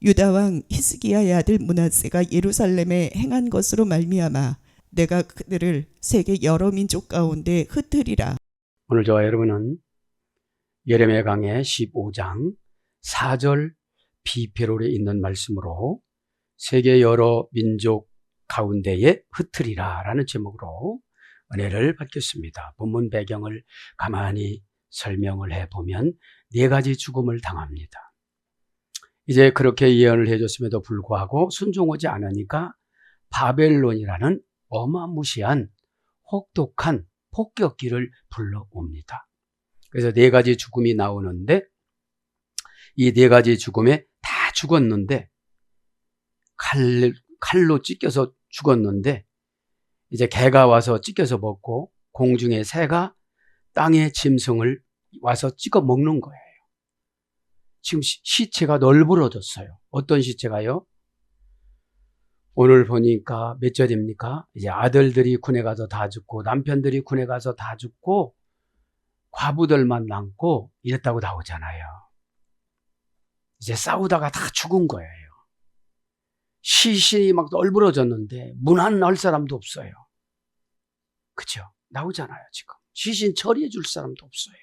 유다 왕 히스기야의 아들 므낫세가 예루살렘에 행한 것으로 말미암아 내가 그들을 세계 여러 민족 가운데 흩으리라. 오늘 저와 여러분은 예레미야 강의 15장 4절 비페롤에 있는 말씀으로 세계 여러 민족 가운데에 흩으리라 라는 제목으로 은혜를 받겠습니다. 본문 배경을 가만히 설명을 해보면 네 가지 죽음을 당합니다. 이제 그렇게 예언을 해줬음에도 불구하고 순종하지 않으니까 바벨론이라는 어마무시한 혹독한 폭격기를 불러옵니다. 그래서 네 가지 죽음이 나오는데 이 네 가지 죽음에 다 죽었는데 칼로 찢겨서 죽었는데 이제 개가 와서 찢겨서 먹고 공중의 새가 땅의 짐승을 와서 찍어 먹는 거예요. 지금 시체가 널브러졌어요. 어떤 시체가요? 오늘 보니까 몇 절입니까? 이제 아들들이 군에 가서 다 죽고 남편들이 군에 가서 다 죽고 과부들만 남고 이랬다고 나오잖아요. 이제 싸우다가 다 죽은 거예요. 시신이 막 널브러졌는데 문안 할 사람도 없어요. 그죠? 나오잖아요, 지금. 시신 처리해 줄 사람도 없어요.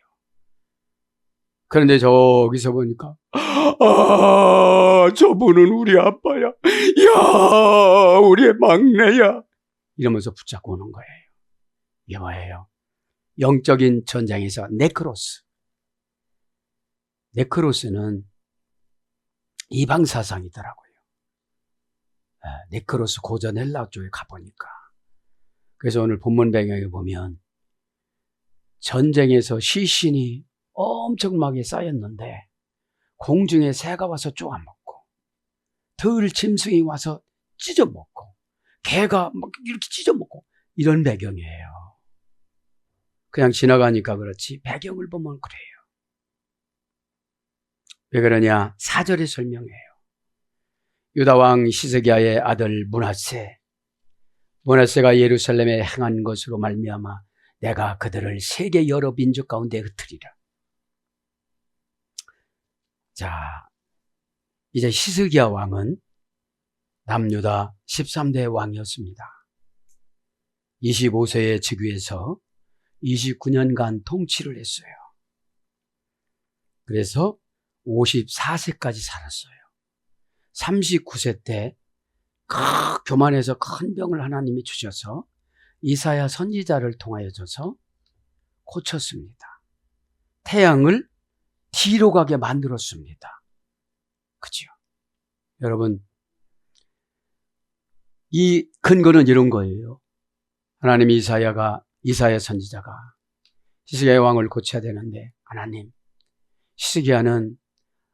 그런데 저기서 보니까 저분은 우리 아빠야. 야, 우리의 막내야. 이러면서 붙잡고 오는 거예요. 이게 뭐예요? 영적인 전쟁에서 네크로스. 네크로스는 이방 사상이더라고요. 네크로스 고전 헬라 쪽에 가보니까. 그래서 오늘 본문 배경에 보면 전쟁에서 시신이 엄청나게 쌓였는데 공중에 새가 와서 쪼아먹고 들 짐승이 와서 찢어먹고 개가 막 이렇게 찢어먹고 이런 배경이에요. 그냥 지나가니까 그렇지 배경을 보면 그래요. 왜 그러냐? 4절에 설명해요. 유다 왕 히스기야의 아들 므낫세가 예루살렘에 행한 것으로 말미암아 내가 그들을 세계 여러 민족 가운데 흩으리라. 자, 이제 히스기야 왕은 남유다 13대 왕이었습니다. 25세의 즉위에서 29년간 통치를 했어요. 그래서 54세까지 살았어요. 39세 때 교만해서 큰 병을 하나님이 주셔서 이사야 선지자를 통하여 줘서 고쳤습니다. 태양을 뒤로 가게 만들었습니다. 그죠? 여러분, 이 근거는 이런 거예요. 하나님 이사야 선지자가 히스기야 왕을 고쳐야 되는데 하나님, 히스기야는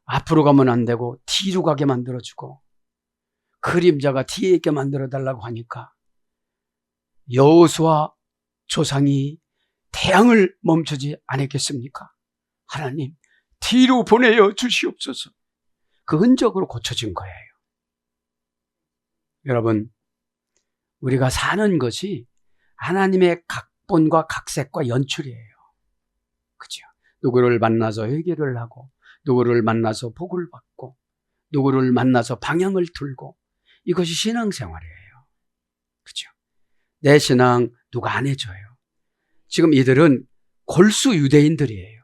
앞으로 가면 안 되고 뒤로 가게 만들어주고 그림자가 뒤에 있게 만들어달라고 하니까 여호수아 조상이 태양을 멈추지 않았겠습니까? 하나님, 뒤로 보내어 주시옵소서. 그 흔적으로 고쳐진 거예요. 여러분, 우리가 사는 것이 하나님의 각본과 각색과 연출이에요. 그죠? 누구를 만나서 회개를 하고 누구를 만나서 복을 받고 누구를 만나서 방향을 틀고 이것이 신앙생활이에요. 그죠? 내 신앙 누가 안 해줘요. 지금 이들은 골수 유대인들이에요.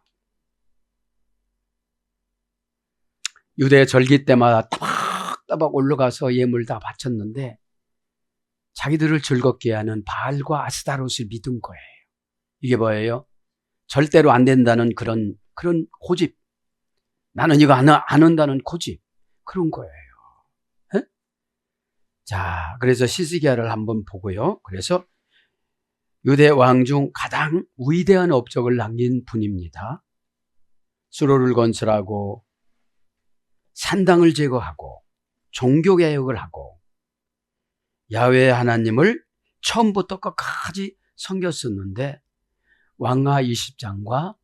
유대 절기 때마다 따박따박 올라가서 예물 다 바쳤는데 자기들을 즐겁게 하는 바알과 아스타롯을 믿은 거예요. 이게 뭐예요? 절대로 안 된다는 그런 고집. 나는 이거 안 한다는 고집. 그런 거예요. 에? 자, 그래서 히스기야를 한번 보고요. 그래서 유대 왕 중 가장 위대한 업적을 남긴 분입니다. 수로를 건설하고 산당을 제거하고 종교개혁을 하고 야훼 하나님을 처음부터 끝까지 섬겼었는데 왕하 20장과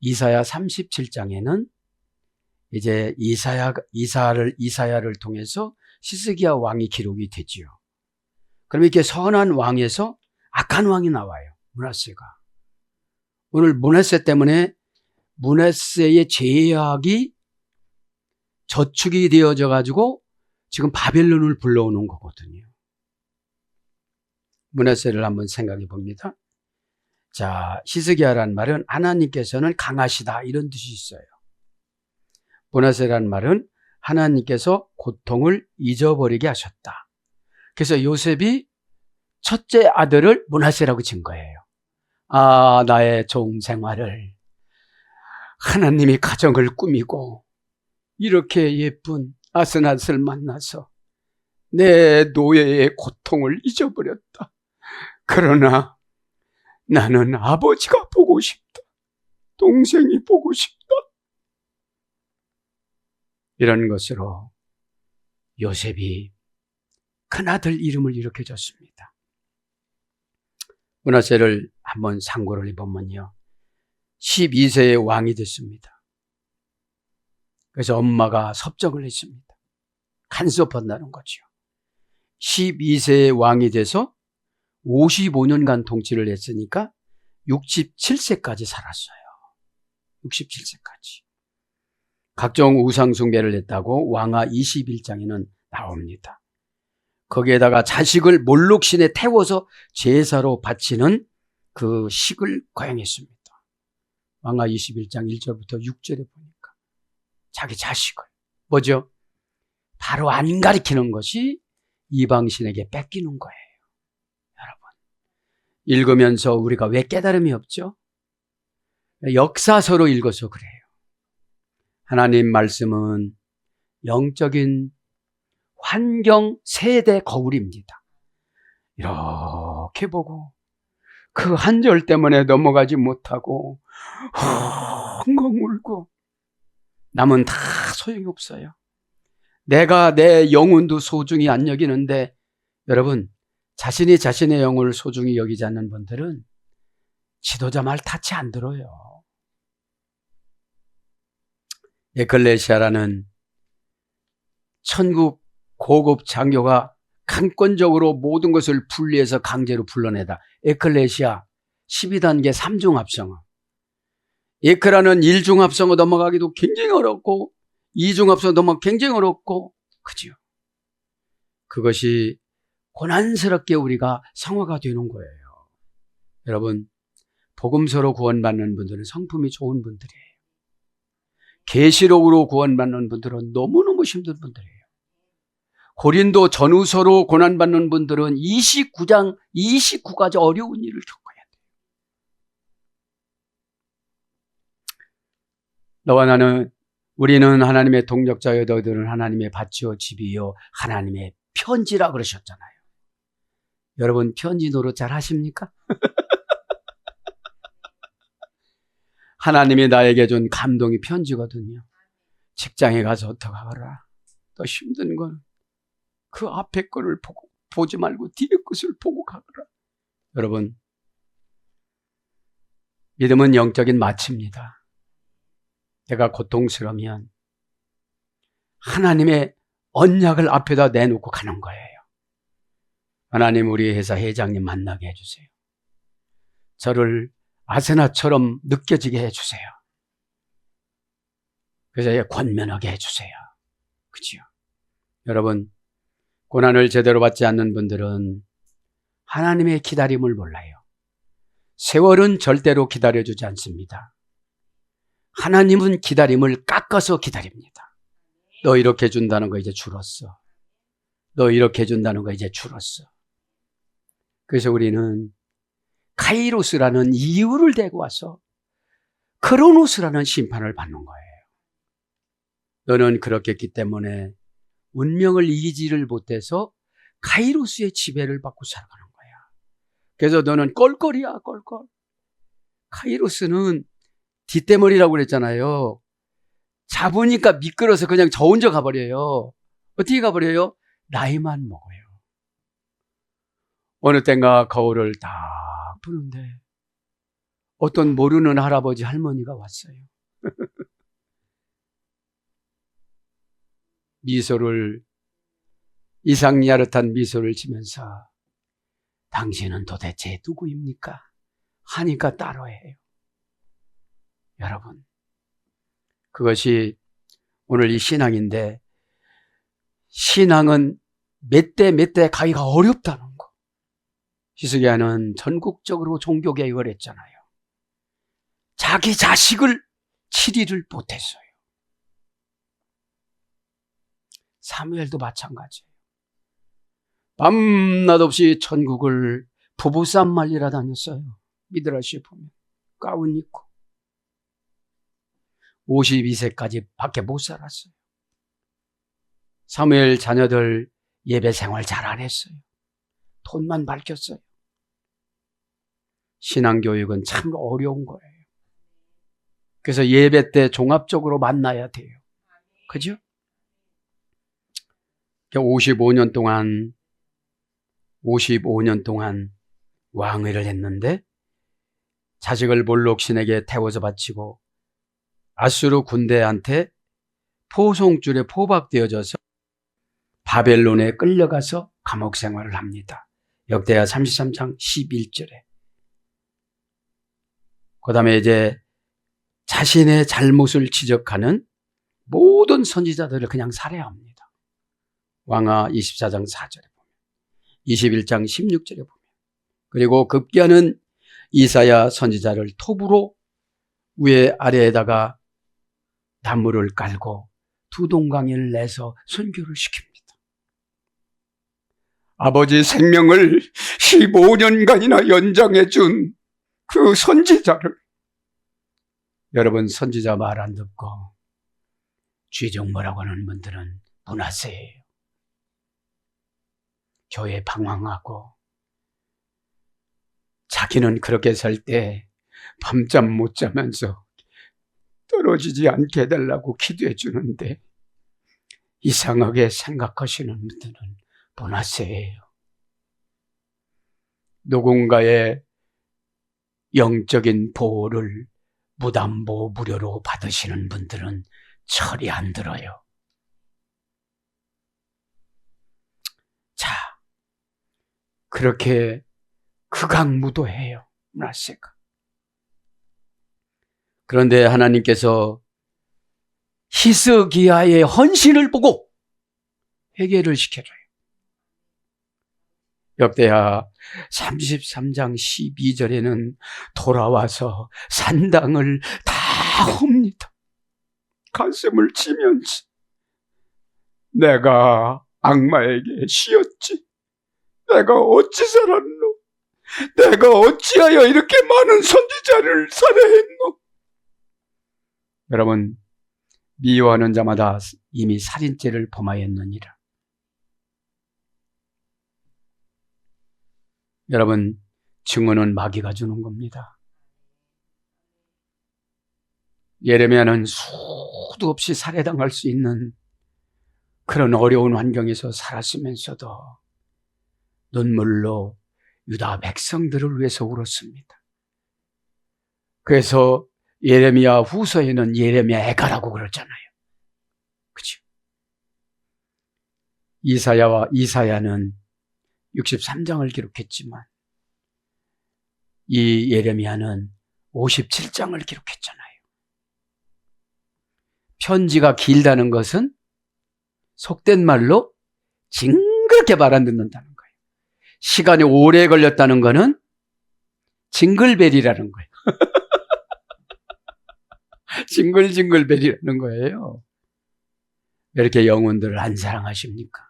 이사야 37장에는 이제 이사야를 통해서 히스기야 왕이 기록이 되지요. 그럼 이렇게 선한 왕에서 악한 왕이 나와요. 므낫세가. 오늘 므낫세 때문에 므낫세의 죄악이 저축이 되어져 가지고 지금 바벨론을 불러오는 거거든요. 므낫세를 한번 생각해 봅니다. 자, 히스기야란 말은 하나님께서는 강하시다 이런 뜻이 있어요. 므낫세란 말은 하나님께서 고통을 잊어버리게 하셨다. 그래서 요셉이 첫째 아들을 므낫세라고 진 거예요. 아, 나의 종 생활을 하나님이 가정을 꾸미고 이렇게 예쁜 아스낫을 만나서 내 노예의 고통을 잊어버렸다. 그러나 나는 아버지가 보고 싶다. 동생이 보고 싶다. 이런 것으로 요셉이 큰아들 이름을 이렇게 줬습니다. 므낫세를 한번 상고를 해보면요. 12세의 왕이 됐습니다. 그래서 엄마가 섭정을 했습니다. 간섭한다는 거죠. 12세의 왕이 돼서 55년간 통치를 했으니까 67세까지 살았어요. 67세까지. 각종 우상 숭배를 했다고 왕하 21장에는 나옵니다. 거기에다가 자식을 몰록신에 태워서 제사로 바치는 그 식을 거행했습니다. 왕하 21장 1절부터 6절에 보니까 자기 자식을 뭐죠? 바로 안 가리키는 것이 이방신에게 뺏기는 거예요. 여러분, 읽으면서 우리가 왜 깨달음이 없죠? 역사서로 읽어서 그래요. 하나님 말씀은 영적인 환경 세대 거울입니다. 이렇게 보고 그 한 절 때문에 넘어가지 못하고 엉엉 울고 남은 다 소용이 없어요. 내가 내 영혼도 소중히 안 여기는데 여러분, 자신이 자신의 영혼을 소중히 여기지 않는 분들은 지도자 말 타치 안 들어요. 에클레시아라는 천국 고급 장교가 강권적으로 모든 것을 분리해서 강제로 불러내다. 에클레시아 12단계 3중합성어. 에크라는 1중합성어 넘어가기도 굉장히 어렵고 2중합성어 넘어가기 굉장히 어렵고 그죠? 그것이 고난스럽게 우리가 성화가 되는 거예요. 여러분, 복음서로 구원받는 분들은 성품이 좋은 분들이에요. 계시록으로 구원받는 분들은 너무너무 힘든 분들이에요. 고린도 전후서로 고난받는 분들은 29장 29가지 어려운 일을 겪어야 돼요. 너와 나는, 우리는 하나님의 동역자여 너희들은 하나님의 밭이요 집이요 하나님의 편지라 그러셨잖아요. 여러분, 편지 노릇 잘 하십니까? 하나님이 나에게 준 감동이 편지거든요. 직장에 가서 어떡하거라. 더 힘든 건 그 앞에 거를 보지 말고 뒤에 것을 보고 가거라. 여러분, 믿음은 영적인 마취입니다. 내가 고통스러우면 하나님의 언약을 앞에다 내놓고 가는 거예요. 하나님, 우리 회사 회장님 만나게 해주세요. 저를 아세나처럼 느껴지게 해주세요. 그래서 권면하게 해주세요. 그치요? 여러분, 고난을 제대로 받지 않는 분들은 하나님의 기다림을 몰라요. 세월은 절대로 기다려주지 않습니다. 하나님은 기다림을 깎아서 기다립니다. 너 이렇게 준다는 거 이제 줄었어. 너 이렇게 준다는 거 이제 줄었어. 그래서 우리는 카이로스라는 이유를 대고 와서 크로노스라는 심판을 받는 거예요. 너는 그렇게 했기 때문에 운명을 이기지를 못해서 카이로스의 지배를 받고 살아가는 거야. 그래서 너는 껄껄이야, 껄껄. 카이로스는 뒷대머리라고 그랬잖아요. 잡으니까 미끄러서 그냥 저 혼자 가버려요. 어떻게 가버려요? 나이만 먹어요. 어느 땐가 거울을 딱 보는데 어떤 모르는 할아버지 할머니가 왔어요. 미소를, 이상야릇한 미소를 지면서 당신은 도대체 누구입니까? 하니까 따로해요. 여러분, 그것이 오늘 이 신앙인데, 신앙은 몇 대 가기가 어렵다는 거. 히스기야는 전국적으로 종교개혁을 했잖아요. 자기 자식을 치리를 못했어요. 사무엘도 마찬가지예요. 밤낮 없이 천국을 부부싸움 말리러 다녔어요. 미드라시에 보면 가운 입고 52세까지 밖에 못 살았어요. 사무엘 자녀들 예배 생활 잘 안 했어요. 돈만 밝혔어요. 신앙교육은 참 어려운 거예요. 그래서 예배 때 종합적으로 만나야 돼요. 그죠? 55년 동안 왕위를 했는데 자식을 몰록신에게 태워서 바치고 아수르 군대한테 포송줄에 포박되어져서 바벨론에 끌려가서 감옥 생활을 합니다. 역대하 33장 11절에. 그 다음에 이제 자신의 잘못을 지적하는 모든 선지자들을 그냥 살해합니다. 왕하 24장 4절에 보면, 21장 16절에 보면, 그리고 급기야는 이사야 선지자를 톱으로 위에 아래에다가 나무를 깔고 두 동강을 내서 순교를 시킵니다. 아버지 생명을 15년간이나 연장해 준 그 선지자를, 여러분 선지자 말 안 듣고 쥐종모라고 하는 분들은 문화세예요. 교회 방황하고 자기는 그렇게 살 때 밤잠 못 자면서 떨어지지 않게 해달라고 기도해 주는데 이상하게 생각하시는 분들은 문화세예요. 누군가의 영적인 보호를 무담보 무료로 받으시는 분들은 철이 안 들어요. 자, 그렇게 극악무도해요, 문하세가. 그런데 하나님께서 히스기야의 헌신을 보고 회개를 시켜줘요. 역대하 33장 12절에는 돌아와서 산당을 다 옵니다. 가슴을 치면서 내가 악마에게 시었지. 내가 어찌 살았노? 내가 어찌하여 이렇게 많은 선지자를 살해했노? 여러분, 미워하는 자마다 이미 살인죄를 범하였느니라. 여러분, 증언은 마귀가 주는 겁니다. 예레미야는 수도 없이 살해당할 수 있는 그런 어려운 환경에서 살았으면서도 눈물로 유다 백성들을 위해서 울었습니다. 그래서 예레미야 후서에는 예레미야 애가라고 그러잖아요. 그렇죠? 이사야는 63장을 기록했지만 이 예레미야는 57장을 기록했잖아요. 편지가 길다는 것은 속된 말로 징그럽게 말 안 듣는다는 거예요. 시간이 오래 걸렸다는 거는 징글벨이라는 거예요. 징글징글벨이라는 거예요. 왜 이렇게 영혼들을 안 사랑하십니까?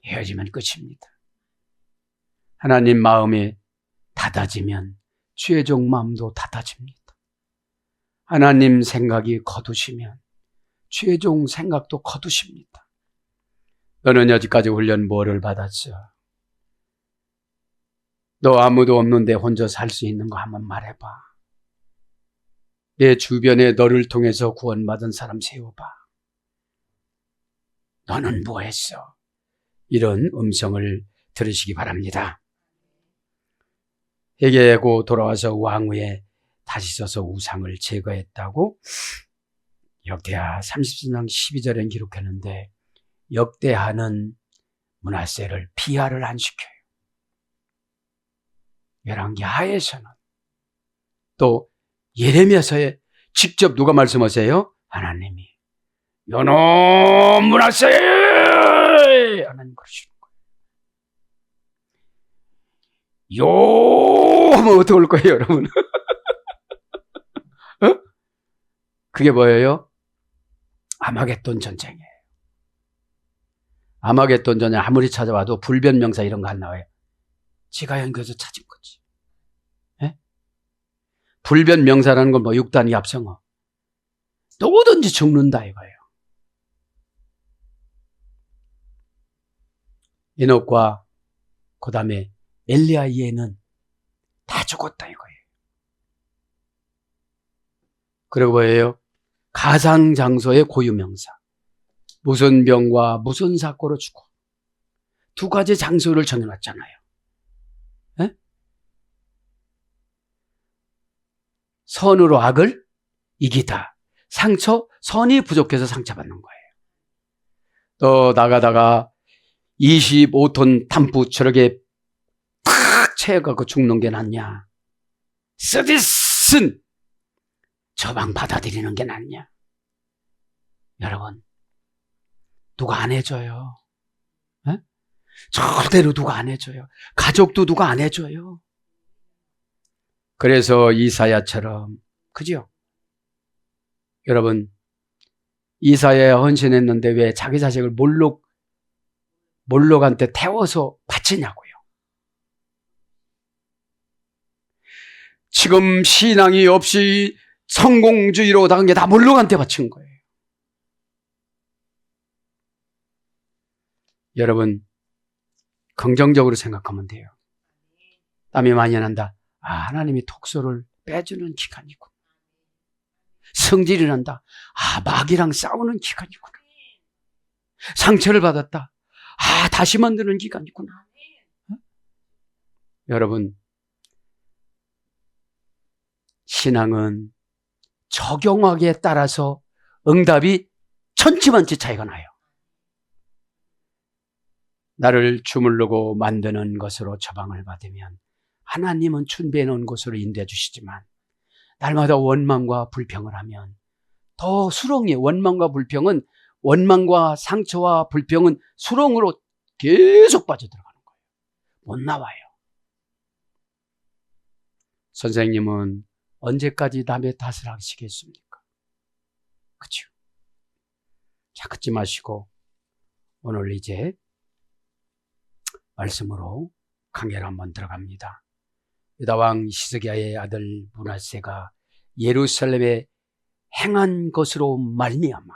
헤어지면 끝입니다. 하나님 마음이 닫아지면 최종 마음도 닫아집니다. 하나님 생각이 거두시면 최종 생각도 거두십니다. 너는 여지까지 훈련 뭐를 받았어? 너 아무도 없는데 혼자 살 수 있는 거 한번 말해봐. 내 주변에 너를 통해서 구원받은 사람 세워봐. 너는 뭐 했어? 이런 음성을 들으시기 바랍니다. 회개하고 돌아와서 왕위에 다시 서서 우상을 제거했다고 역대하 33장 12절엔 기록했는데 역대하는 므낫세를 비하를 안 시켜요. 열왕기하에서는 또 예레미야서에 직접 누가 말씀하세요? 하나님이 요놈 문하세! 하나님 그러시는 거예요. 요 하면 어떻게 올 거예요, 여러분? 어? 그게 뭐예요? 아마겟돈 전쟁이에요. 아마겟돈 전쟁 아무리 찾아봐도 불변명사 이런 거 안 나와요. 지가 연구해서 찾은 거지. 예? 불변명사라는 건 뭐 6단위 합성어. 누구든지 죽는다 이거예요. 에녹과 그 다음에 엘리야 이에는 다 죽었다 이거예요. 그리고 뭐예요? 가상장소의 고유명사. 무슨 병과 무슨 사고로 죽어. 두 가지 장소를 정해놨잖아요. 에? 선으로 악을 이기다. 상처, 선이 부족해서 상처받는 거예요. 또 나가다가 25톤 담부 저렇게 팍 채워갖고 죽는 게 낫냐. 쓰디쓴 처방 받아들이는 게 낫냐. 여러분, 누가 안 해줘요. 에? 절대로 누가 안 해줘요. 가족도 누가 안 해줘요. 그래서 이사야처럼, 그죠? 여러분, 이사야야 헌신했는데 왜 자기 자식을 몰록한테 태워서 바치냐고요. 지금 신앙이 없이 성공주의로 나간 게 다 몰록한테 바친 거예요. 여러분, 긍정적으로 생각하면 돼요. 땀이 많이 난다. 아, 하나님이 독소를 빼주는 기간이구나. 성질이 난다. 아, 마귀랑 싸우는 기간이구나. 상처를 받았다. 아, 다시 만드는 기간이구나. 어? 여러분, 신앙은 적용하기에 따라서 응답이 천지만치 차이가 나요. 나를 주물르고 만드는 것으로 처방을 받으면 하나님은 준비해 놓은 곳으로 인도해 주시지만 날마다 원망과 불평을 하면 더 수렁이에요. 원망과 불평은 원망과 상처와 불평은 수렁으로 계속 빠져들어가는 거예요. 못 나와요. 선생님은 언제까지 남의 탓을 하시겠습니까? 그렇죠? 자, 그치 마시고 오늘 이제 말씀으로 강해로 한번 들어갑니다. 유다왕 시스기야의 아들 므낫세가 예루살렘에 행한 것으로 말미암아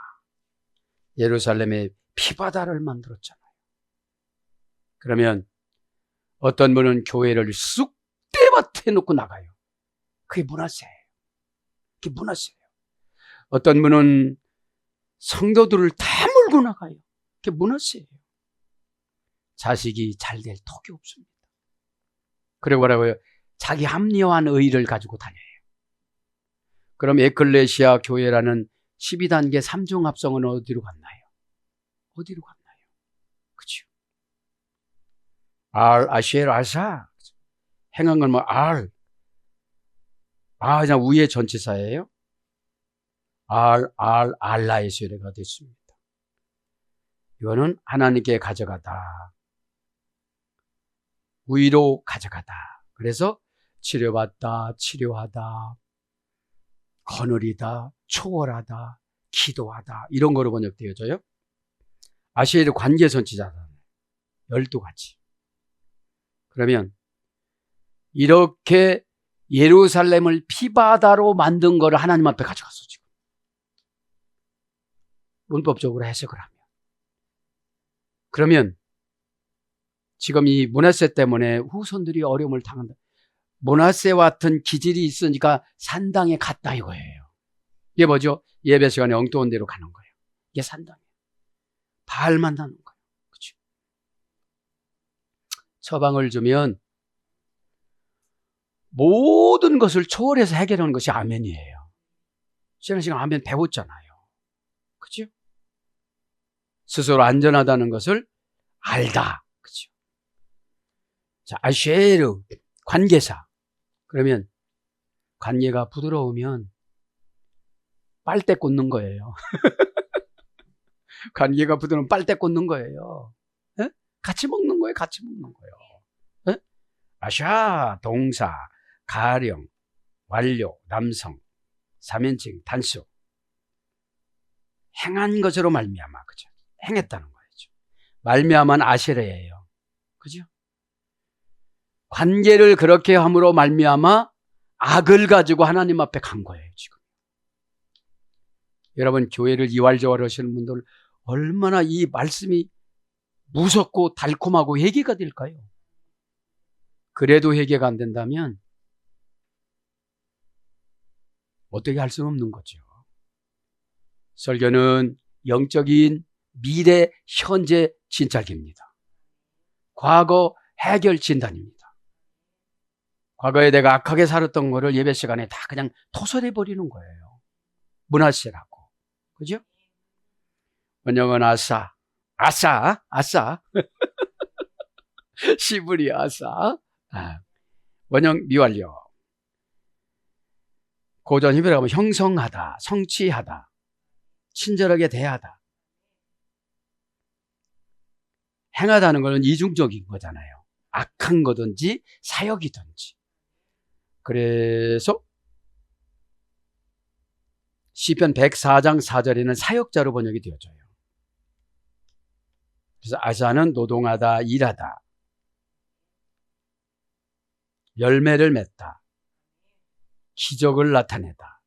예루살렘에 피바다를 만들었잖아요. 그러면 어떤 분은 교회를 쑥대밭에 놓고 나가요. 그게 므낫세예요. 그게 므낫세예요. 어떤 분은 성도들을 다 몰고 나가요. 그게 므낫세예요. 자식이 잘 될 턱이 없습니다. 그리고 뭐라고요? 자기 합리화한 의의를 가지고 다녀요. 그럼 에클레시아 교회라는 12단계 3중 합성은 어디로 갔나요? 어디로 갔나요? 그렇죠? 아시엘, 알사. 행한 건 뭐, 그냥 위에 전치사예요? 알라에서 유래가 됐습니다. 이거는 하나님께 가져가다. 위로 가져가다. 그래서 치료받다, 치료하다, 거느리다, 초월하다, 기도하다 이런 거로 번역되어져요. 아시엘의 관계선치자잖아요. 12가지. 그러면 이렇게 예루살렘을 피바다로 만든 거를 하나님 앞에 가져갔어 지금. 문법적으로 해석을 하면. 그러면 지금 이 므낫세 때문에 후손들이 어려움을 당한다. 므낫세와 같은 기질이 있으니까 산당에 갔다 이거예요. 이게 뭐죠? 예배 시간에 엉뚱한 데로 가는 거예요. 이게 산당이에요. 바알 만나는 거예요. 그렇죠? 처방을 주면 모든 것을 초월해서 해결하는 것이 아멘이에요. 지난 시간 아멘 배웠잖아요. 그렇죠? 스스로 안전하다는 것을 알다. 그렇죠? 자, 아쉐르 관계사. 그러면 관계가 부드러우면 빨대 꽂는 거예요. 관계가 부드러운 빨대 꽂는 거예요. 예? 같이 먹는 거예요. 같이 먹는 거예요. 예? 아샤, 동사, 가령, 완료, 남성, 삼인칭, 단수. 행한 것으로 말미암아, 그죠? 행했다는 거죠. 말미암아는 아시레예요. 그죠? 관계를 그렇게 함으로 말미암아 악을 가지고 하나님 앞에 간 거예요, 지금. 여러분, 교회를 이왈저왈 하시는 분들 얼마나 이 말씀이 무섭고 달콤하고 회개가 될까요? 그래도 회개가 안 된다면 어떻게 할 수는 없는 거죠. 설교는 영적인 미래, 현재 진찰기입니다. 과거 해결 진단입니다. 과거에 내가 악하게 살았던 거를 예배 시간에 다 그냥 토설해 버리는 거예요. 문화시라고. 그죠? 원영은 아싸. 시부리 아싸. 원영 미완료. 고전 히브리어 가면 형성하다, 성취하다, 친절하게 대하다. 행하다는 것은 이중적인 거잖아요. 악한 거든지 사역이든지. 그래서 시편 104장 4절에는 사역자로 번역이 되어져요. 그래서 아사는 노동하다, 일하다, 열매를 맺다, 기적을 나타내다.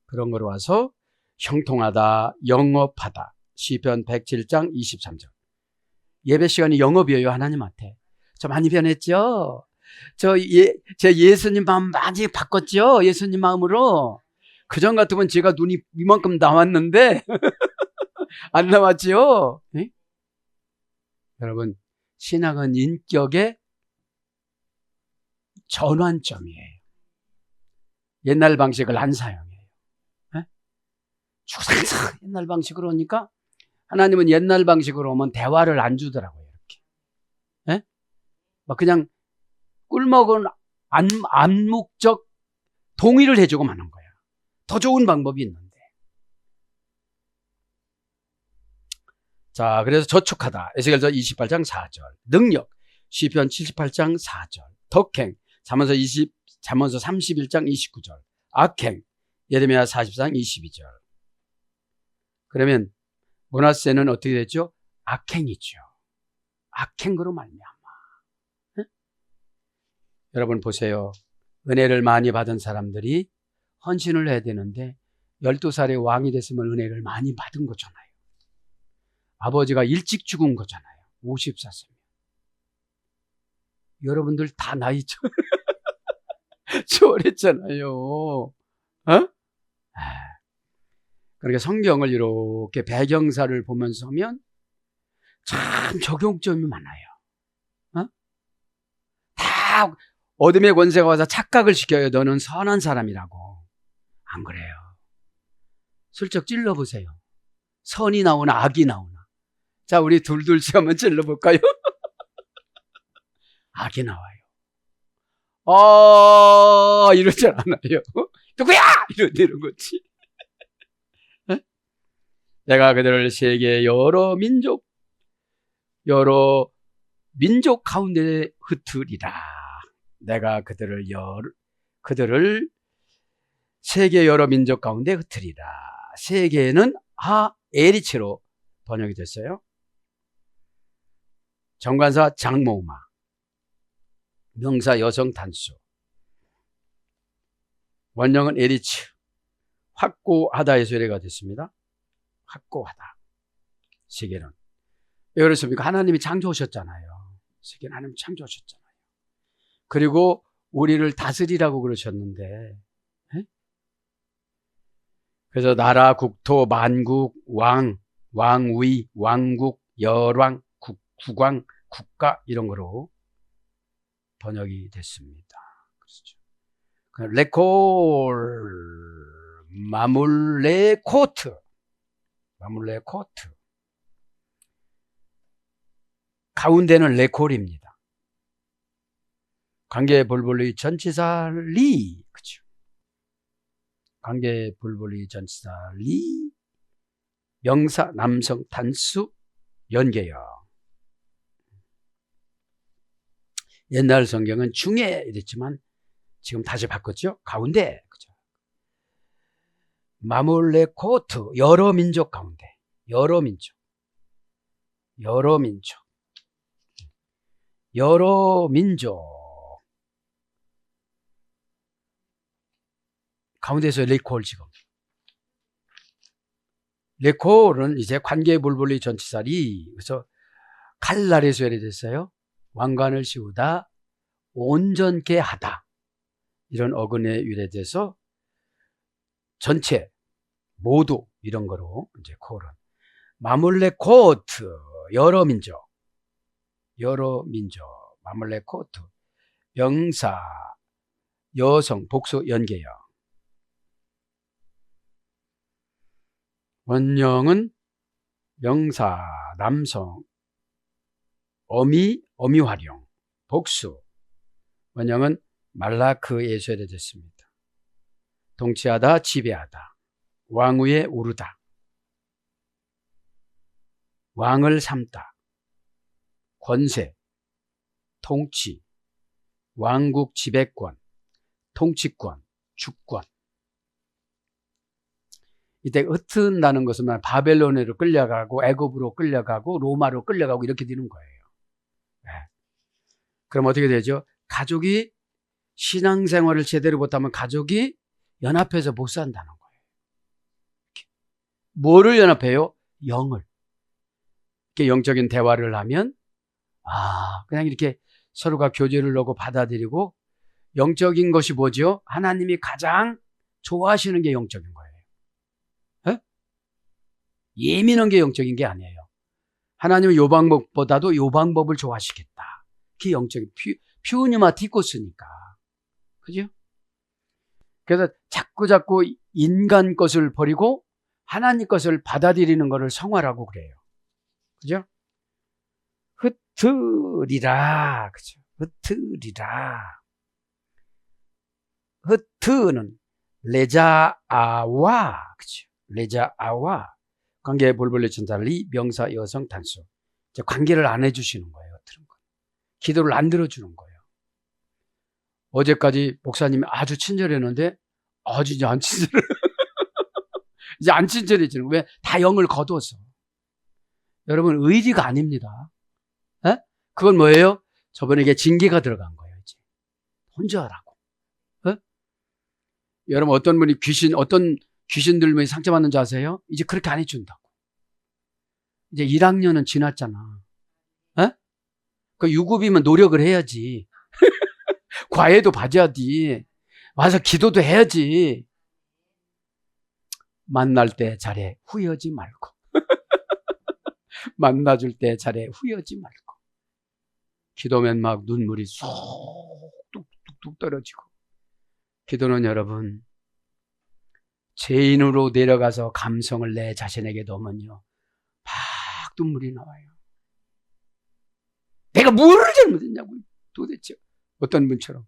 그런 거로 와서 형통하다, 영업하다. 시편 107장 23절. 예배 시간이 영업이에요, 하나님한테. 저 많이 변했죠? 제 예수님 마음 많이 바꿨죠? 예수님 마음으로. 그전 같으면 제가 눈이 이만큼 나왔는데, 안 나왔죠? 네? 여러분, 신앙은 인격의 전환점이에요. 옛날 방식을 안 사용해요. 네? 항상 옛날 방식으로 오니까 하나님은 옛날 방식으로 오면 대화를 안 주더라고요. 이렇게. 막 그냥 꿀먹은 암묵적 동의를 해주고 마는 거야. 더 좋은 방법이 있는데. 자, 그래서 저축하다. 에스겔서 28장 4절. 능력. 시편 78장 4절. 덕행. 잠언서 31장 29절. 악행. 예레미야 44장 22절. 그러면 므낫세는 어떻게 됐죠? 악행이죠. 악행으로 말미암아. 네? 여러분 보세요. 은혜를 많이 받은 사람들이 헌신을 해야 되는데 12살에 왕이 됐으면 은혜를 많이 받은 거잖아요. 아버지가 일찍 죽은 거잖아요. 54세면. 여러분들 다 나이 초월했잖아요. 어? 그러니까 성경을 이렇게 배경사를 보면서 하면 참 적용점이 많아요. 어? 다 어둠의 권세가 와서 착각을 시켜요. 너는 선한 사람이라고. 안 그래요. 슬쩍 찔러보세요. 선이 나오나 악이 나오나. 자, 우리 둘씩 한번 찔러볼까요? 악이 나와요. 이러지 않아요. 누구야! 이런 거지. 내가 그들을 세계 여러 민족 가운데 흩으리라. 내가 그들을 세계 여러 민족 가운데 흩으리라. 세계는 에리체로 번역이 됐어요. 정관사 장모우마. 명사 여성 단수. 원형은 에리츠. 확고하다에서 예래가 됐습니다. 확고하다. 세계는. 왜 그렇습니까? 하나님이 창조하셨잖아요. 세계는 하나님이 창조하셨잖아요. 그리고 우리를 다스리라고 그러셨는데, 에? 그래서 나라, 국토, 만국, 왕위, 왕국, 열왕, 국왕, 국가 이런 거로 번역이 됐습니다. 그렇죠. 레콜, 마물레코트. 가운데는 레콜입니다. 관계 볼볼리 전치사 리. 그렇죠. 관계 볼볼리 전치사 리. 명사 남성 단수 연계형. 옛날 성경은 중에 이랬지만 지금 다시 바꿨죠. 가운데. 그죠? 마몰레코트 여러 민족 가운데. 여러 민족. 여러 민족. 여러 민족 가운데서 레콜 지금. 레콜은 이제 관계불분리 전치사리. 그래서 칼날에서 예래됐어요. 왕관을 씌우다, 온전케 하다. 이런 어근에 유래돼서 전체, 모두 이런 거로 이제 콜은. 마몰레코트 여러 민족. 여러 민족. 마몰레코트 명사 여성 복수 연계형. 원형은 명사 남성 어미 활용 복수. 원형은 말라크에서 예래됐습니다. 통치하다 지배하다 왕위에 오르다 왕을 삼다 권세 통치 왕국 지배권 통치권 주권. 이때 흩은다는 것은 바벨론으로 끌려가고 애굽으로 끌려가고 로마로 끌려가고 이렇게 되는 거예요. 네. 그럼 어떻게 되죠? 가족이 신앙생활을 제대로 못하면 가족이 연합해서 못 산다는 거예요. 뭐를 연합해요? 영을. 이렇게 영적인 대화를 하면 그냥 이렇게 서로가 교제를 하고 받아들이고 영적인 것이 뭐죠? 하나님이 가장 좋아하시는 게 영적인 거예요. 에? 예민한 게 영적인 게 아니에요. 하나님은 요 방법보다도 요 방법을 좋아하시겠다. 그게 영적인 퓨니마 티코스니까. 그죠? 그래서 자꾸 인간 것을 버리고 하나님 것을 받아들이는 것을 성화라고 그래요. 그죠? 흩으리라. 그죠? 흩으리라. 흩으는 레자아와, 그죠? 레자아와 관계의 볼볼레 전달리 명사 여성 단수. 관계를 안 해주시는 거예요. 흩으는 거. 기도를 안 들어주는 거예요. 어제까지 목사님이 아주 친절했는데 이제 안 친절해. 이제 안 친절해지는 거예요. 왜? 다 영을 거둬서. 여러분 의리가 아닙니다. 에? 그건 뭐예요? 저번에 징계가 들어간 거예요. 이제 혼자 하라고. 에? 여러분 어떤 분이 어떤 귀신들만 상처받는 줄 아세요? 이제 그렇게 안 해준다고. 이제 1학년은 지났잖아. 에? 그 유급이면 노력을 해야지. 과외도 받아야지. 와서 기도도 해야지. 만날 때 잘해. 후회하지 말고. 만나줄 때 잘해. 후회하지 말고. 기도면 막 눈물이 쏙 뚝뚝뚝 떨어지고. 기도는 여러분 죄인으로 내려가서 감성을 내 자신에게 넣으면요 막 눈물이 나와요. 내가 뭐를 잘못했냐고 도대체. 어떤 분처럼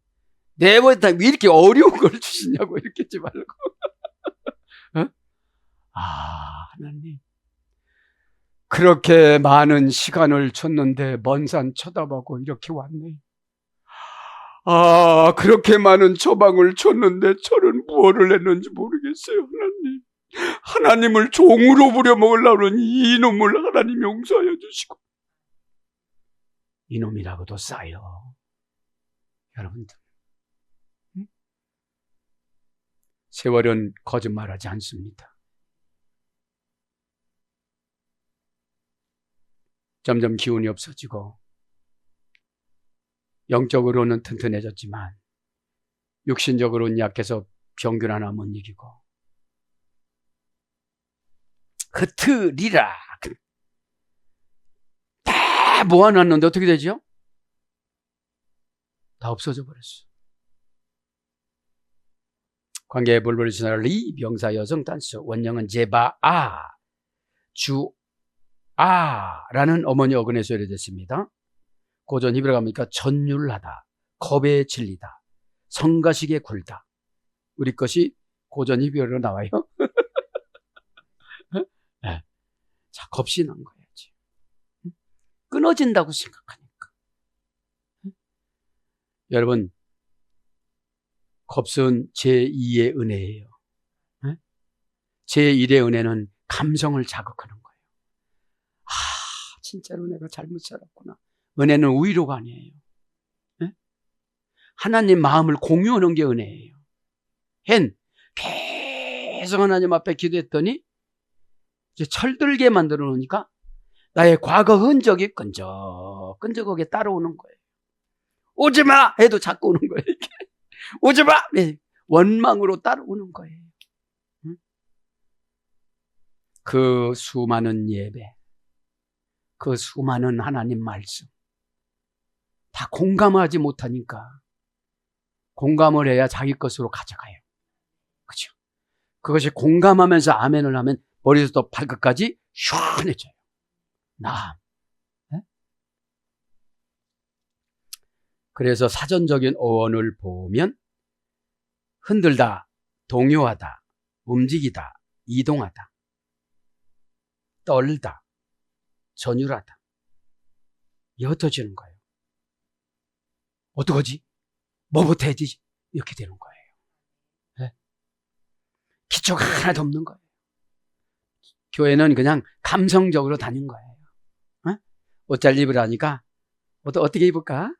내보다 왜 이렇게 어려운 걸 주시냐고 이렇게 하지 말고. 어? 하나님 그렇게 많은 시간을 줬는데 먼 산 쳐다보고 이렇게 왔네. 그렇게 많은 처방을 줬는데 저는 무엇을 했는지 모르겠어요. 하나님 하나님을 종으로 부려먹으려고 하는 이놈을 하나님 용서하여 주시고. 이놈이라고도 싸요. 여러분들 세월은 거짓말하지 않습니다. 점점 기운이 없어지고 영적으로는 튼튼해졌지만 육신적으로는 약해서 병균 하나 못 이기고. 흩으리라. 다 모아놨는데 어떻게 되죠? 다 없어져 버렸어. 관계의 볼볼이 지나리 명사 여성 단수. 원형은 제바아 주아라는 어머니 어근에서 유래됐습니다. 고전 히브리어 가니까 전율하다, 겁에 질리다, 성가시게 굴다. 우리 것이 고전 히브리어로 나와요. 네. 자, 겁이 난 거야지. 끊어진다고 생각하니까. 여러분, 겁은 제2의 은혜예요. 제1의 은혜는 감성을 자극하는 거예요. 아, 진짜로 내가 잘못 살았구나. 은혜는 위로가 아니에요. 하나님 마음을 공유하는 게 은혜예요. 계속 하나님 앞에 기도했더니 이제 철들게 만들어 놓으니까 나의 과거 흔적이 끈적끈적하게 따라오는 거예요. 오지마! 해도 자꾸 오는 거예요. 이렇게. 오지마! 원망으로 따라오는 거예요. 그 수많은 예배, 그 수많은 하나님 말씀 다 공감하지 못하니까 공감을 해야 자기 것으로 가져가요. 그렇죠? 그것이 공감하면서 아멘을 하면 머리부터 발끝까지 시원해져요. 그래서 사전적인 어원을 보면 흔들다, 동요하다, 움직이다, 이동하다, 떨다, 전율하다. 이게 흩어지는 거예요. 어떡하지? 뭐부터 해야지? 이렇게 되는 거예요. 네? 기초가 하나도 없는 거예요. 교회는 그냥 감성적으로 다닌 거예요. 옷 잘 입으라니까 어떻게 입을까?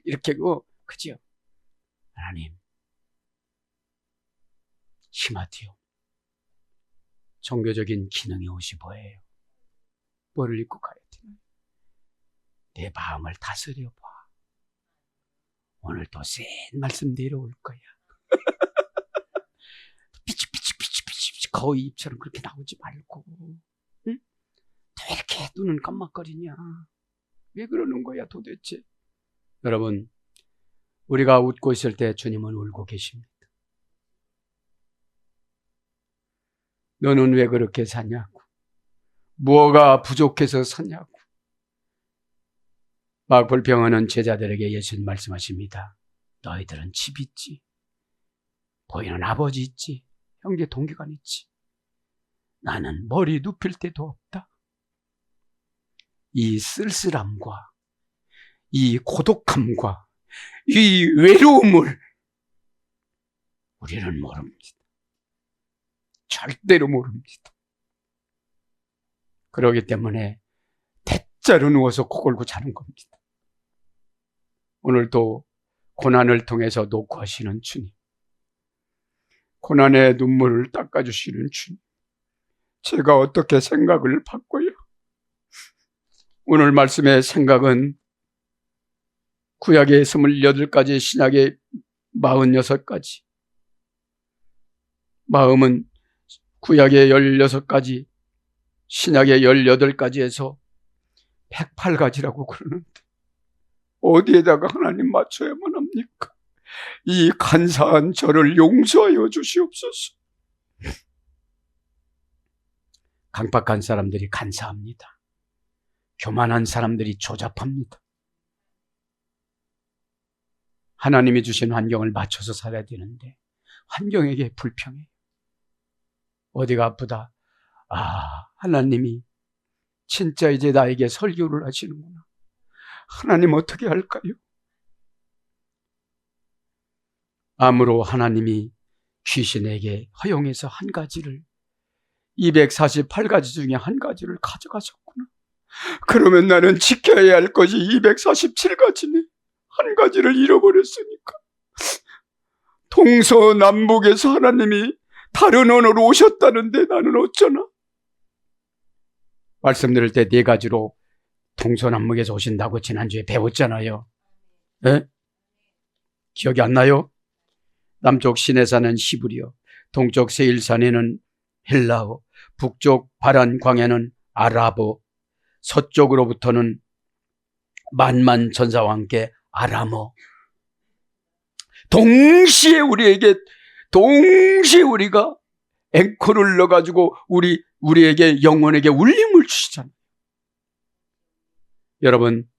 이렇게 하고, 그죠? 하나님, 심하디요. 종교적인 기능의 옷이 뭐예요? 뭐를 입고 가야 되나? 내 마음을 다스려 봐. 오늘 또 센 말씀 내려올 거야. 피치피치 거의 입처럼 그렇게 나오지 말고, 응? 왜 이렇게 눈은 깜막거리냐? 왜 그러는 거야 도대체? 여러분, 우리가 웃고 있을 때 주님은 울고 계십니다. 너는 왜 그렇게 사냐고, 무엇가 부족해서 사냐고. 막 불평하는 제자들에게 예수님 말씀하십니다. 너희들은 집 있지, 보이는 아버지 있지, 형제 동기간 있지. 나는 머리 눕힐 데도 없다. 이 쓸쓸함과 이 고독함과 이 외로움을 우리는 모릅니다. 절대로 모릅니다. 그렇기 때문에 대자로 누워서 코 골고 자는 겁니다. 오늘도 고난을 통해서 녹화하시는 주님, 고난의 눈물을 닦아주시는 주님, 제가 어떻게 생각을 바꿔요? 오늘 말씀의 생각은 구약의 28가지, 신약의 46가지, 마음은 구약의 16가지, 신약의 18가지에서 108가지라고 그러는데 어디에다가 하나님 맞춰야만 합니까? 이 간사한 저를 용서하여 주시옵소서. 강박한 사람들이 간사합니다. 교만한 사람들이 조잡합니다. 하나님이 주신 환경을 맞춰서 살아야 되는데 환경에게 불평해요. 어디가 아프다. 하나님이 진짜 이제 나에게 설교를 하시는구나. 하나님 어떻게 할까요? 암으로 하나님이 귀신에게 허용해서 한 가지를, 248가지 중에 한 가지를 가져가셨구나. 그러면 나는 지켜야 할 것이 247가지네. 한 가지를 잃어버렸으니까. 동서남북에서 하나님이 다른 언어로 오셨다는데 나는 어쩌나? 말씀드릴 때 4가지로 동서남북에서 오신다고 지난주에 배웠잖아요. 네? 기억이 안 나요? 남쪽 시내산은 히브리어, 동쪽 세일산에는 헬라어, 북쪽 바란 광야는 아랍어, 서쪽으로부터는 만만 전사와 함께 아람어. 동시에 우리가 앵커를 넣어가지고 우리에게 영혼에게 울림을 주시잖아요. 여러분,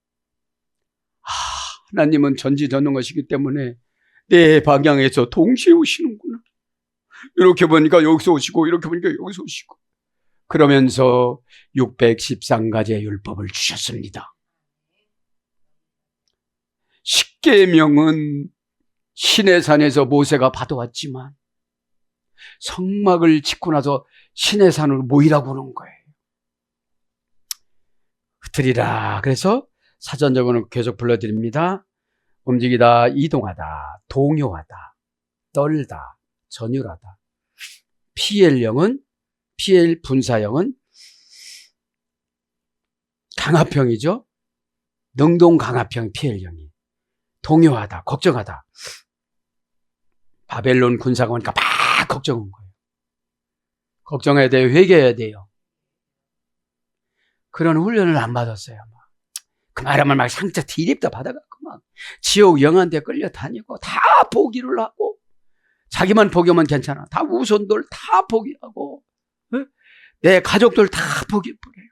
하나님은 전지전능하시기 때문에 내 방향에서 동시에 오시는구나. 이렇게 보니까 여기서 오시고, 이렇게 보니까 여기서 오시고. 그러면서 613가지의 율법을 주셨습니다. 십계명은 시내산에서 모세가 받아왔지만 성막을 짓고 나서 시내산으로 모이라고 하는 거예요. 흩으리라. 그래서 사전적으로는 계속 불러드립니다. 움직이다, 이동하다, 동요하다, 떨다, 전율하다. PL 분사형은 강화평이죠. 능동 강화평 PL형이. 동요하다, 걱정하다. 바벨론 군사가 오니까 막 걱정한 거예요. 걱정해야 돼요. 회개해야 돼요. 그런 훈련을 안 받았어요. 그 말하면 막 상처 디립다 받아갖고 막 지옥 영한테 끌려다니고 다 포기를 하고 자기만 포기하면 괜찮아. 다 우손들 다 포기하고 내 가족들 다 포기해버려요.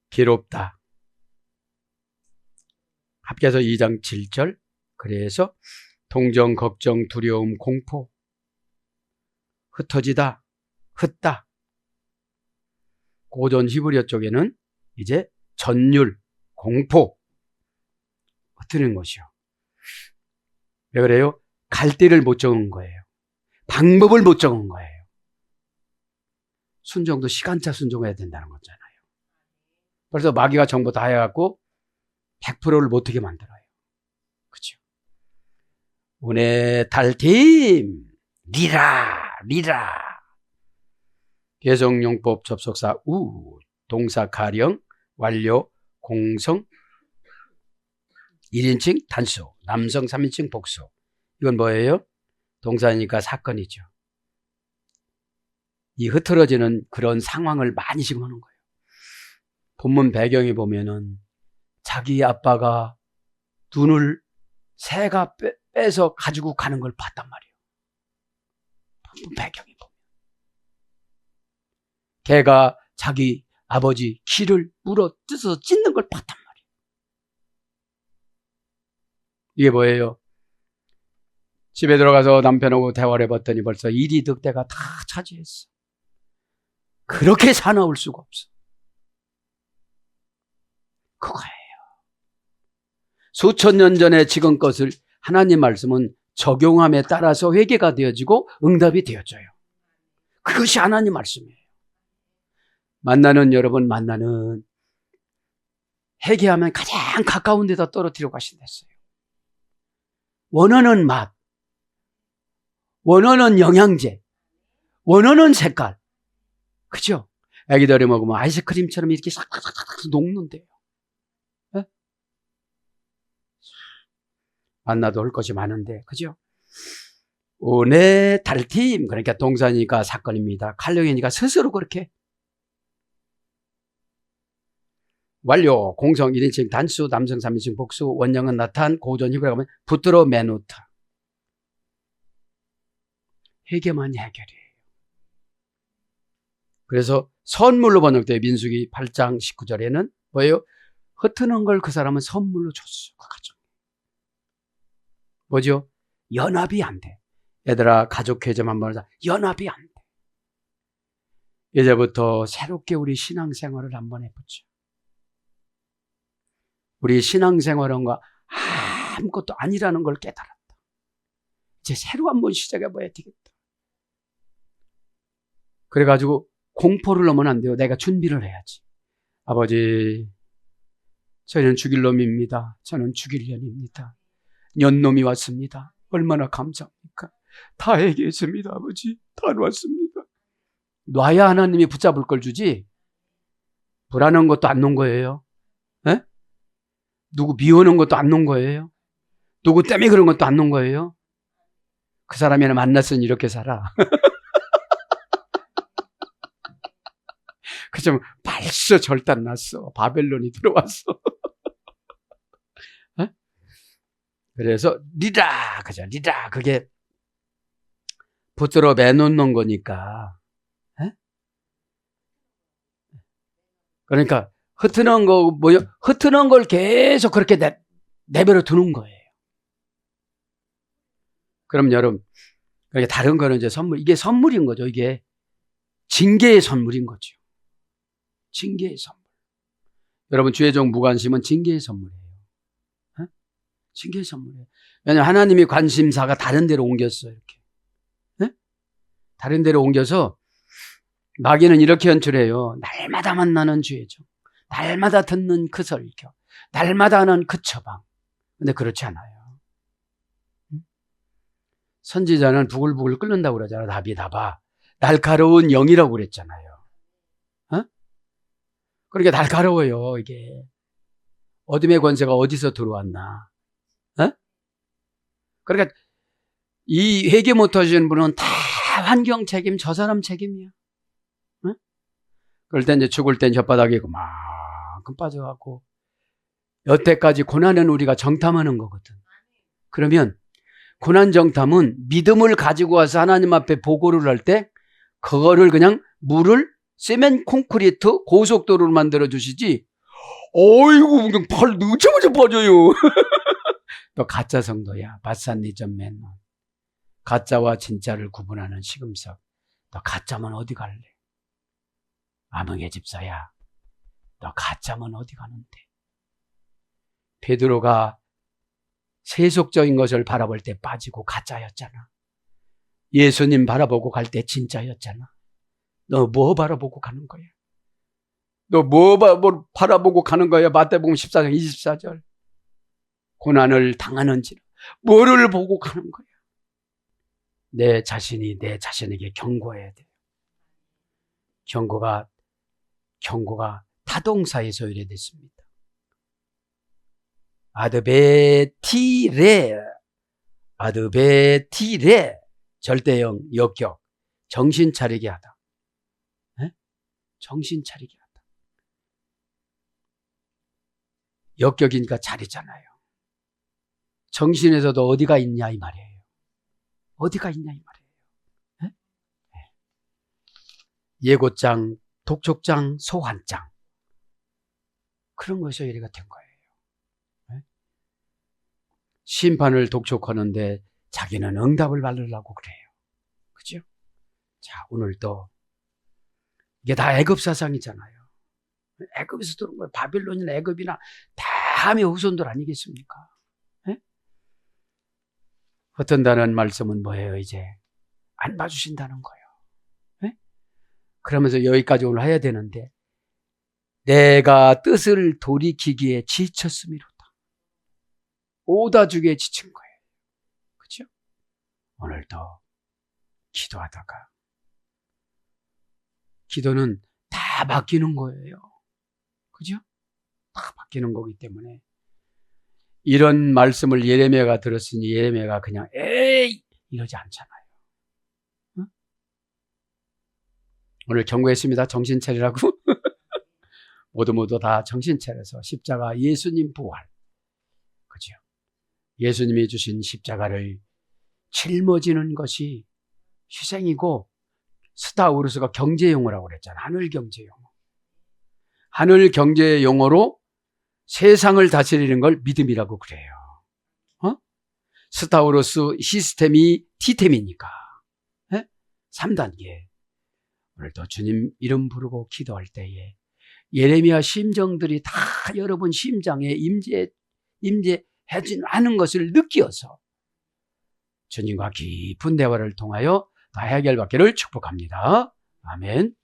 괴롭다. 합계서 2장 7절. 그래서 동정, 걱정, 두려움, 공포. 흩어지다, 흩다. 고전 히브리어 쪽에는 이제 전율, 공포. 흩트는 것이요. 왜 그래요? 갈대를 못 적은 거예요. 방법을 못 적은 거예요. 순종도 시간차 순종해야 된다는 거잖아요. 그래서 마귀가 정보 다 해갖고 100%를 못하게 만들어요. 그렇죠? 운의 달팀 리라 개성용법 접속사 우 동사 가령 완료 공성 1인칭 단수 남성 3인칭 복수. 이건 뭐예요? 동사니까 사건이죠. 이 흐트러지는 그런 상황을 많이 지금 하는 거예요. 본문 배경에 보면은 자기 아빠가 눈을 새가 빼서 가지고 가는 걸 봤단 말이에요. 본문 배경에 보면. 개가 자기 아버지 귀를 물어 뜯어서 찢는 걸 봤단 말이에요. 이게 뭐예요? 집에 들어가서 남편하고 대화를 해봤더니 벌써 일이 득대가 다 차지했어. 그렇게 사나울 수가 없어. 그거예요. 수천 년 전에 지금 것을 하나님 말씀은 적용함에 따라서 회개가 되어지고 응답이 되어져요. 그것이 하나님 말씀이에요. 여러분 만나는 회개하면 가장 가까운 데다 떨어뜨려 가신댔어요. 원하는 맛, 원하는 영양제, 원하는 색깔. 그죠? 애기들이 먹으면 아이스크림처럼 이렇게 싹싹싹 녹는데요. 네? 만나도 올 것이 많은데, 그죠? 운의 달팀, 그러니까 동사니까 사건입니다. 칼령이니까 스스로 그렇게. 완료, 공성 1인칭 단수, 남성 3인칭 복수, 원형은 나탄, 고전 히브리어 가면 붙들어 매놓다. 회개만 해결이에요. 그래서 선물로 번역돼요. 민수기 8장 19절에는 뭐예요? 흩트는 걸 그 사람은 선물로 줬어. 그 가정. 뭐죠? 연합이 안 돼. 얘들아, 가족회점 한번 하자. 연합이 안 돼. 이제부터 새롭게 우리 신앙생활을 한번 해보죠. 우리 신앙생활은 아무것도 아니라는 걸 깨달았다. 이제 새로 한번 시작해봐야 되겠다. 그래가지고 공포를 넣으면 안 돼요. 내가 준비를 해야지. 아버지, 저는 죽일 놈입니다. 저는 죽일 년입니다. 년놈이 왔습니다. 얼마나 감사합니까? 다 얘기했습니다. 아버지, 다 놨습니다. 놔야 하나님이 붙잡을 걸 주지. 불안한 것도 안 놓은 거예요. 에? 누구 미워하는 것도 안 놓은 거예요. 누구 때문에 그런 것도 안 놓은 거예요. 그 사람이나 만났으니 이렇게 살아. 그죠? 벌써 절단 났어. 바벨론이 들어왔어. 에? 그래서 리라, 그죠? 리라, 그게 붙들어 매놓는 거니까. 에? 그러니까 흩트는 거 뭐요? 흩트는 걸 계속 그렇게 내버려 두는 거예요. 그럼 여러분, 그러니까 다른 거는 이제 선물, 이게 선물인 거죠. 이게 징계의 선물인 거죠. 징계의 선물. 여러분, 주의종 무관심은 징계의 선물이에요. 어? 징계의 선물이에요. 왜냐하면 하나님이 관심사가 다른 데로 옮겼어요. 이렇게. 어? 다른 데로 옮겨서 마귀는 이렇게 연출해요. 날마다 만나는 주의종, 날마다 듣는 그 설교, 날마다 하는 그 처방. 근데 그렇지 않아요. 선지자는 부글부글 끓는다고 그러잖아. 다비다바. 날카로운 영이라고 그랬잖아요. 어? 그러니까 날카로워요, 이게. 어둠의 권세가 어디서 들어왔나? 어? 그러니까 이 회개 못 하시는 분은 다 환경 책임, 저 사람 책임이야. 어? 그럴 때 이제 죽을 땐 혓바닥에 그만큼 빠져갖고 여태까지 고난은 우리가 정탐하는 거거든. 그러면 고난 정탐은 믿음을 가지고 와서 하나님 앞에 보고를 할 때 그거를 그냥 물을 세멘 콘크리트 고속도로를 만들어 주시지. 어이구 그냥 팔 늦자마자 빠져요. 또 가짜 성도야. 바산니전 맨. 가짜와 진짜를 구분하는 시금석. 너 가짜면 어디 갈래? 아무개 집사야. 너 가짜면 어디 가는데? 베드로가 세속적인 것을 바라볼 때 빠지고 가짜였잖아. 예수님 바라보고 갈 때 진짜였잖아. 너 뭐 바라보고 가는 거야? 너 뭐 바라보고 가는 거야? 마태복음 14장 24절. 고난을 당하는지 뭐를 보고 가는 거야? 내 자신이 내 자신에게 경고해야 돼. 경고가 타동사에 소유됐습니다. 아드베티레 절대형 역격 정신 차리게 하다. 네? 정신 차리게 하다. 역격이니까 차리잖아요. 정신에서도 어디가 있냐 이 말이에요. 어디가 있냐 이 말이에요. 네? 네. 예고장, 독촉장, 소환장 그런 것이 이래가 된 거예요. 네? 심판을 독촉하는데 자기는 응답을 받으려고 그래요. 그죠? 자, 오늘도 이게 다 애굽 사상이잖아요. 애굽에서 들어온 거예요. 바빌론이나 애굽이나 다 함의 후손들 아니겠습니까? 네? 어떤다는 말씀은 뭐예요? 이제 안 봐주신다는 거예요. 네? 그러면서 여기까지 오늘 해야 되는데 내가 뜻을 돌이키기에 지쳤음이로다. 오다주기에 지친 거예요. 그렇죠? 오늘도 기도하다가 기도는 다 바뀌는 거예요. 그죠? 다 바뀌는 거기 때문에 이런 말씀을 예레미야가 들었으니 예레미야가 그냥 에이 이러지 않잖아요. 응? 오늘 경고했습니다. 정신 차리라고. 모두 다 정신 차려서 십자가 예수님 부활. 그죠? 예수님이 주신 십자가를 짊어지는 것이 희생이고 스타우루스가 경제용어라고 그랬잖아. 하늘 경제용어. 하늘 경제용어로 세상을 다스리는 걸 믿음이라고 그래요. 어? 스타우루스 시스템이 T템이니까. 네? 3단계. 오늘도 주님 이름 부르고 기도할 때에 예레미야 심정들이 다 여러분 심장에 임재하는 것을 느끼어서 주님과 깊은 대화를 통하여 다 해결받기를 축복합니다. 아멘.